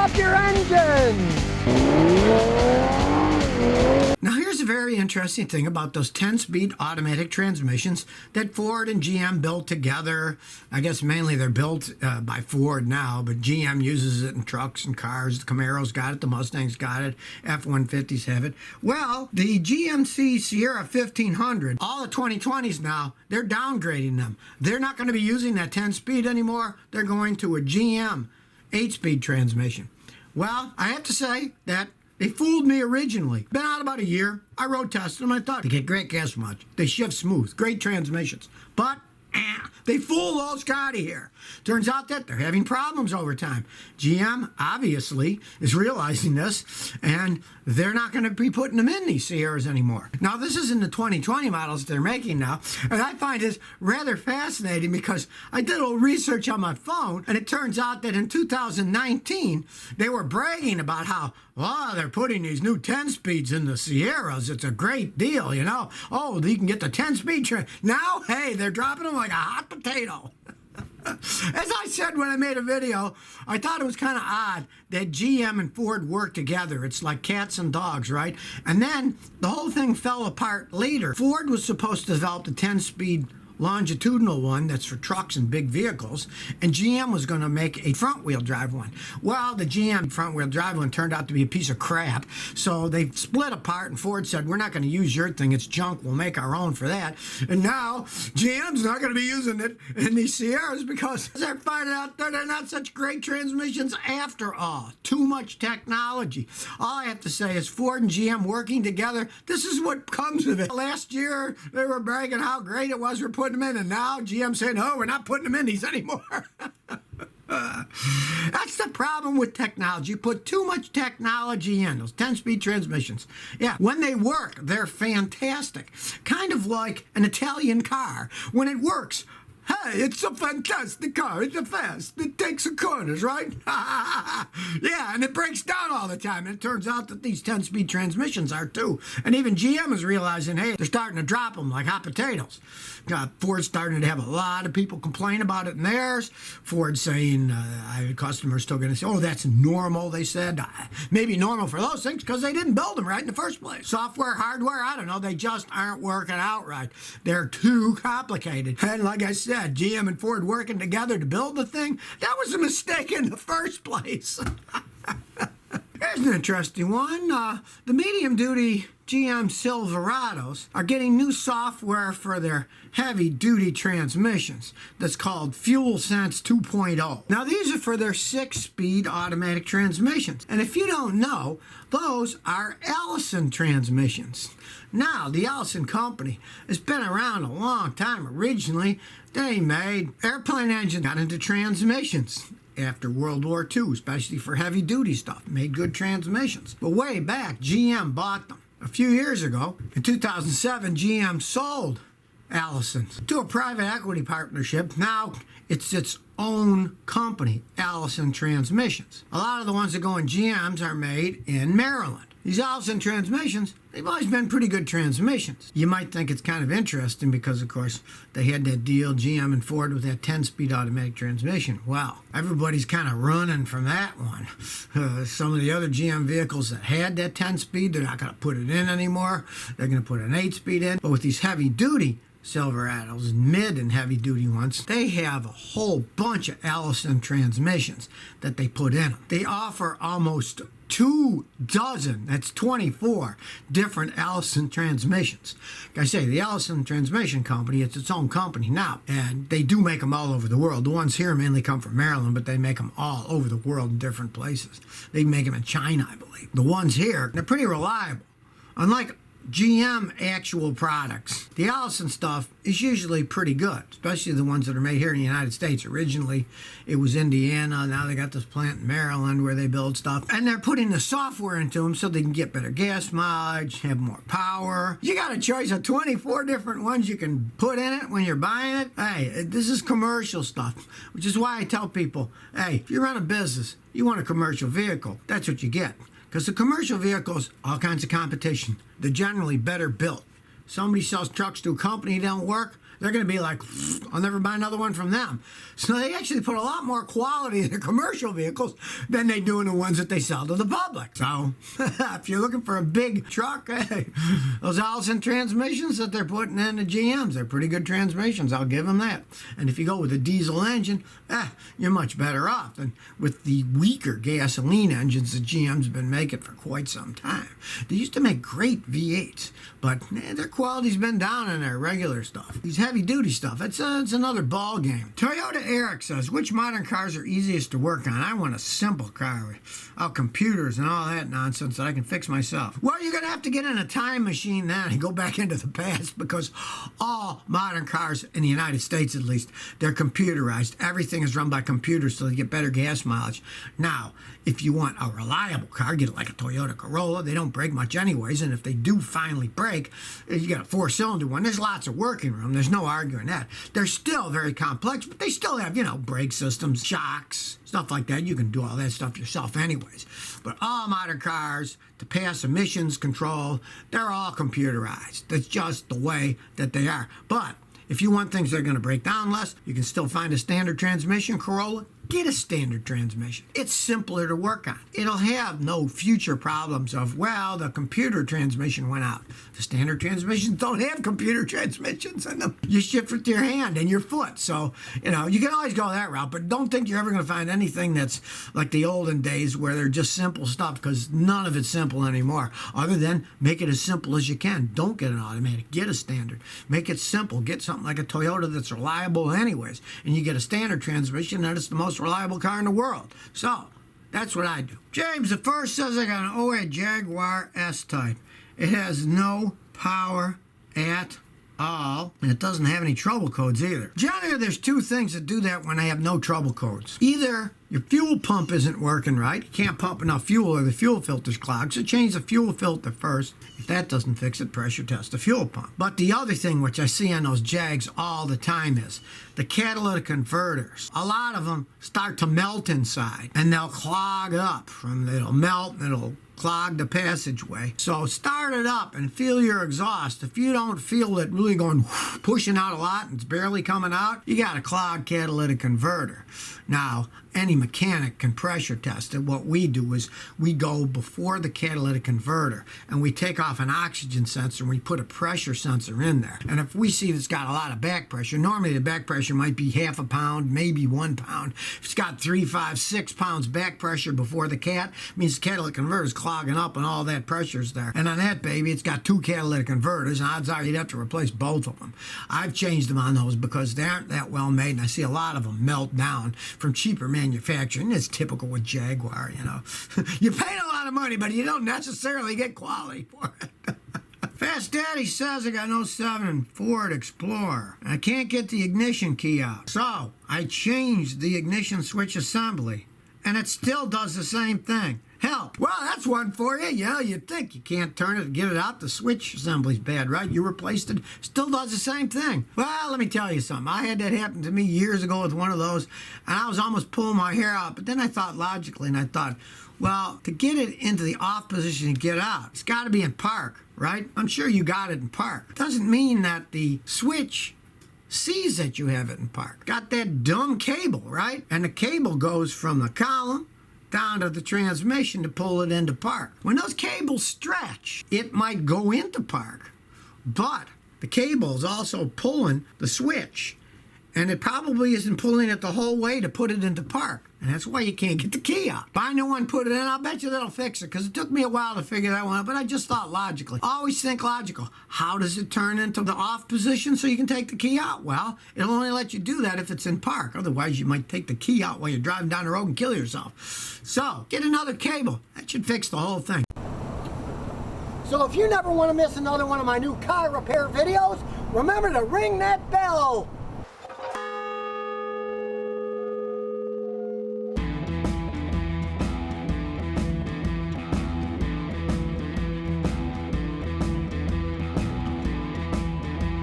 up your engine! Now here's a very interesting thing about those 10-speed automatic transmissions that Ford and GM built together. I guess mainly they're built by Ford now, but GM uses it in trucks and cars. The Camaro's got it, the Mustang's got it, F-150s have it. Well, the GMC Sierra 1500, all the 2020s now, they're downgrading them. They're not going to be using that 10-speed anymore. They're going to a GM 8-speed transmission. Well, I have to say that they fooled me originally. Been out about a year. I road tested them. I thought they get great gas mileage. They shift smooth. Great transmissions. But they fooled old Scotty here. Turns out that they're having problems over time. GM, obviously, is realizing this, and they're not going to be putting them in these Sierras anymore. Now, this is in the 2020 models they're making now, and I find this rather fascinating because I did a little research on my phone, and it turns out that in 2019, they were bragging about how, oh, they're putting these new 10-speeds in the Sierras. It's a great deal, you know. Oh, you can get the 10-speed train. Now, hey, they're dropping them like a hot potato. As I said when I made a video, I thought it was kind of odd that GM and Ford worked together. It's like cats and dogs, right? And then the whole thing fell apart later. Ford was supposed to develop the 10-speed longitudinal one that's for trucks and big vehicles, and GM was going to make a front-wheel drive one. Well, the GM front-wheel drive one turned out to be a piece of crap, so they split apart, and Ford said, we're not going to use your thing, it's junk, we'll make our own for that. And now GM's not going to be using it in these Sierras because they're finding out that they're not such great transmissions after all. Too much technology. All I have to say is Ford and GM working together, this is what comes of it. Last year, they were bragging how great it was for putting them in, and now GM saying, oh, we're not putting them in these anymore. That's the problem with technology. You put too much technology in those 10-speed transmissions. Yeah, when they work, they're fantastic. Kind of like an Italian car. When it works, hey, it's a fantastic car. It's a fast. It takes the corners, right? Yeah, and it breaks down all the time. And it turns out that these 10-speed transmissions are too. And even GM is realizing, hey, they're starting to drop them like hot potatoes. Ford's starting to have a lot of people complain about it in theirs. Ford's saying, customers still going to say, oh, that's normal, they said. Maybe normal for those things because they didn't build them right in the first place. Software, hardware, I don't know. They just aren't working out right. They're too complicated. And like I said, GM and Ford working together to build the thing, that was a mistake in the first place. Here's an interesting one. The medium-duty GM Silverados are getting new software for their heavy-duty transmissions that's called FuelSense 2.0. Now, these are for their 6-speed automatic transmissions. And if you don't know, those are Allison transmissions. Now, the Allison company has been around a long time. Originally, they made airplane engines, got into transmissions after World War II, especially for heavy-duty stuff. Made good transmissions. But way back, GM bought them. A few years ago, in 2007, GM sold Allison to a private equity partnership. Now it's its own company, Allison Transmissions. A lot of the ones that go in GMs are made in Maryland. These Allison transmissions, they've always been pretty good transmissions. You might think it's kind of interesting because, of course, they had that deal, GM and Ford, with that 10-speed automatic transmission. Well, everybody's kind of running from that one. Some of the other GM vehicles that had that 10-speed, they're not going to put it in anymore. They're going to put an 8-speed in. But with these heavy-duty Silverados, mid and heavy-duty ones, they have a whole bunch of Allison transmissions that they put in them. They offer almost 24, that's 24 different Allison transmissions. Like I say, the Allison Transmission Company, it's its own company now, and they do make them all over the world. The ones here mainly come from Maryland, but they make them all over the world in different places. They make them in China, I believe. The ones here, they're pretty reliable. Unlike GM actual products, the Allison stuff is usually pretty good, especially the ones that are made here in the United States. Originally, it was Indiana. Now they got this plant in Maryland where they build stuff. And they're putting the software into them so they can get better gas mileage, have more power. You got a choice of 24 different ones you can put in it when you're buying it. Hey, this is commercial stuff, which is why I tell people, hey, if you run a business, you want a commercial vehicle, that's what you get. Because the commercial vehicles, all kinds of competition. They're generally better built. Somebody sells trucks to a company that don't work, they're going to be like, I'll never buy another one from them. So they actually put a lot more quality in their commercial vehicles than they do in the ones that they sell to the public. So if you're looking for a big truck, hey, those Allison transmissions that they're putting in the GMs, they're pretty good transmissions. I'll give them that. And if you go with a diesel engine, you're much better off than with the weaker gasoline engines the GM's been making for quite some time. They used to make great V8s, but their quality's been down in their regular stuff. These heavy-duty stuff, it's another ball game. Toyota Eric says, which modern cars are easiest to work on? I want a simple car with computers and all that nonsense that I can fix myself. Well, you're going to have to get in a time machine then and go back into the past, because all modern cars, in the United States at least, they're computerized. Everything is run by computers so they get better gas mileage. Now, if you want a reliable car, get it like a Toyota Corolla. They don't break much anyways, and if they do finally break, you got a 4-cylinder one. There's lots of working room. There's no arguing that. They're still very complex, but they still have, brake systems, shocks, stuff like that. You can do all that stuff yourself anyways. But all modern cars, to pass emissions control, they're all computerized. That's just the way that they are. But if you want things that are going to break down less, you can still find a standard transmission Corolla. Get a standard transmission. It's simpler to work on. It'll have no future problems of, well, the computer transmission went out. The standard transmissions don't have computer transmissions in them. You shift with your hand and your foot. So, you can always go that route, but don't think you're ever going to find anything that's like the olden days where they're just simple stuff, because none of it's simple anymore, other than make it as simple as you can. Don't get an automatic. Get a standard. Make it simple. Get something like a Toyota that's reliable anyways, and you get a standard transmission, and it's the most reliable car in the world. So that's what I do. James the First says I got an 08 Jaguar S-Type. It has no power at all, and it doesn't have any trouble codes either. Generally, there's two things that do that when I have no trouble codes. Either your fuel pump isn't working right, you can't pump enough fuel, or the fuel filter's clogged, so change the fuel filter first. If that doesn't fix it, pressure test the fuel pump. But the other thing, which I see on those Jags all the time, is the catalytic converters. A lot of them start to melt inside, and they'll clog up. It'll melt, and it'll clog the passageway. So start it up and feel your exhaust. If you don't feel it really going, pushing out a lot and it's barely coming out, you got a clogged catalytic converter. Now, any mechanic can pressure test it. What we do is we go before the catalytic converter and we take off an oxygen sensor and we put a pressure sensor in there. And if we see it's got a lot of back pressure, normally the back pressure might be half a pound, maybe 1 pound. If it's got 3, 5, 6 pounds back pressure before the cat, it means the catalytic converter is clogging up and all that pressure's there. And on that baby, it's got 2 catalytic converters, and odds are you'd have to replace both of them. I've changed them on those because they aren't that well made, and I see a lot of them melt down from cheaper manufacturing. It's typical with Jaguar, You pay a lot of money, but you don't necessarily get quality for it. Fast Daddy says I got an 07 Ford Explorer. I can't get the ignition key out. So I changed the ignition switch assembly, and it still does the same thing. Help. Well, that's one for you. You'd think you can't turn it and get it out. The switch assembly's bad, right? You replaced it. Still does the same thing. Well, let me tell you something. I had that happen to me years ago with one of those, and I was almost pulling my hair out. But then I thought logically, and I thought, well, to get it into the off position and get out, it's got to be in park, right? I'm sure you got it in park. Doesn't mean that the switch sees that you have it in park. Got that dumb cable, right? And the cable goes from the column down to the transmission to pull it into park. When those cables stretch, it might go into park, but the cable is also pulling the switch, and it probably isn't pulling it the whole way to put it into park. And that's why you can't get the key out. Buy a new one, put it in. I'll bet you that'll fix it, because it took me a while to figure that one out, but I just thought logically. Always think logical. How does it turn into the off position so you can take the key out? Well, it'll only let you do that if it's in park. Otherwise, you might take the key out while you're driving down the road and kill yourself. So, get another cable. That should fix the whole thing. So if you never want to miss another one of my new car repair videos, remember to ring that bell.